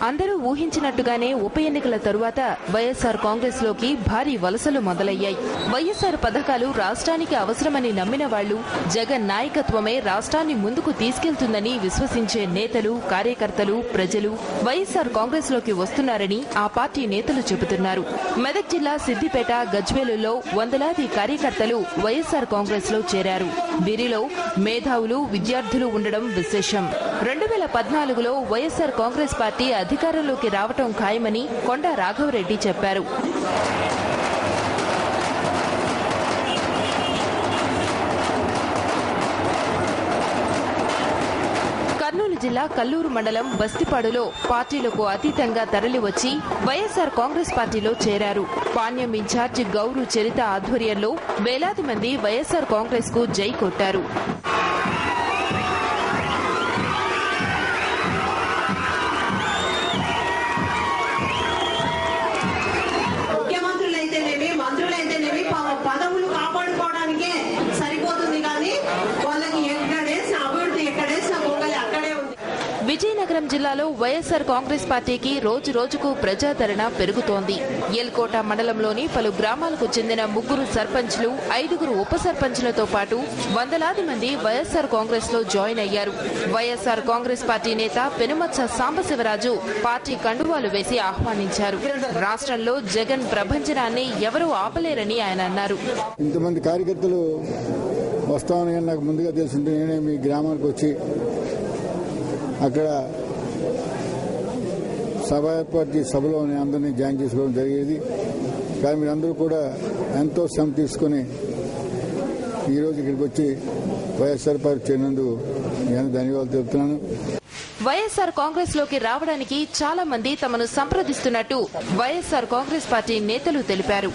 అందరూ ఊహించినట్టుగానే ఉప ఎన్నికల తరువాత వైఎస్ఆర్ కాంగ్రెస్ లోకి భారీ వలసలు మొదలయ్యాయి. వైఎస్ఆర్ పథకాలు రాష్ట్రానికి అవసరమని నమ్మిన వాళ్లు, జగన్ నాయకత్వమే రాష్ట్రాన్ని ముందుకు తీసుకెళ్తుందని విశ్వసించే నేతలు, కార్యకర్తలు, ప్రజలు వైఎస్ఆర్ కాంగ్రెస్ లోకి వస్తున్నారని ఆ పార్టీ నేతలు చెబుతున్నారు. మెదక్ జిల్లా సిద్దిపేట, గజ్వేలులో వందలాది కార్యకర్తలు వైఎస్ఆర్ కాంగ్రెస్ లో చేరారు. వీరిలో మేధావులు, విద్యార్థులు ఉండడం విశేషం. 2014లో వైఎస్ఆర్ కాంగ్రెస్ పార్టీ అధికారంలోకి రావటం ఖాయమని కొండా రాఘవరెడ్డి చెప్పారు. కర్నూలు జిల్లా కల్లూరు మండలం బస్తిపాడులో పార్టీలకు అతీతంగా తరలివచ్చి వైఎస్ఆర్ కాంగ్రెస్ పార్టీలో చేరారు. పాణ్యం ఇన్ఛార్జ్ గౌరు చరిత ఆధ్వర్యంలో వేలాది మంది వైఎస్ఆర్ కాంగ్రెస్ కు జై కొట్టారు. పదవులు కాపాడుకోవడానికే సరిపోతుంది కానీ వాళ్ళకి ఎక్కడేసిన అభివృద్ధి ఎక్కడేసిన గొంగలి అక్కడే ఉంది. విజయనగరం జిల్లాలో వైఎస్ఆర్ కాంగ్రెస్ పార్టీకి రోజు రోజుకు ప్రజాదరణ పెరుగుతోంది. ఎల్కోట మండలంలోని పలు గ్రామాలకు చెందిన 3 సర్పంచ్లు, 5 ఉప సర్పంచ్లతో పాటు వందలాది మంది వైఎస్ఆర్ కాంగ్రెస్ లో జాయిన్ అయ్యారు. వైఎస్ఆర్ కాంగ్రెస్ పార్టీ నేత పెనుమత్స సాంబశివరాజు పార్టీ కండువాలు వేసి ఆహ్వానించారు. రాష్ట్రంలో జగన్ ప్రభంజనాన్ని ఎవరూ ఆపలేరని ఆయన అన్నారు. ఇంతమంది కార్యకర్తలు వస్తామని నాకు ముందుగా తెలుసుంటే నేనే మీ గ్రామానికి వచ్చి అక్కడ సభ ఏర్పాటు సభలో అందరినీ జాయిన్ చేసుకోవడం జరిగేది. కానీ మీరందరూ కూడా ఎంతో శ్రమ తీసుకుని ఈరోజు ఇక్కడికి వచ్చి వైఎస్ఆర్ పార్టీ చేరినందుకు నేను ధన్యవాదాలు తెలుపుతున్నాను. వైఎస్ఆర్ కాంగ్రెస్ లోకి రావడానికి చాలా మంది తమను సంప్రదిస్తున్నట్టు వైఎస్ఆర్ కాంగ్రెస్ పార్టీ నేతలు తెలిపారు.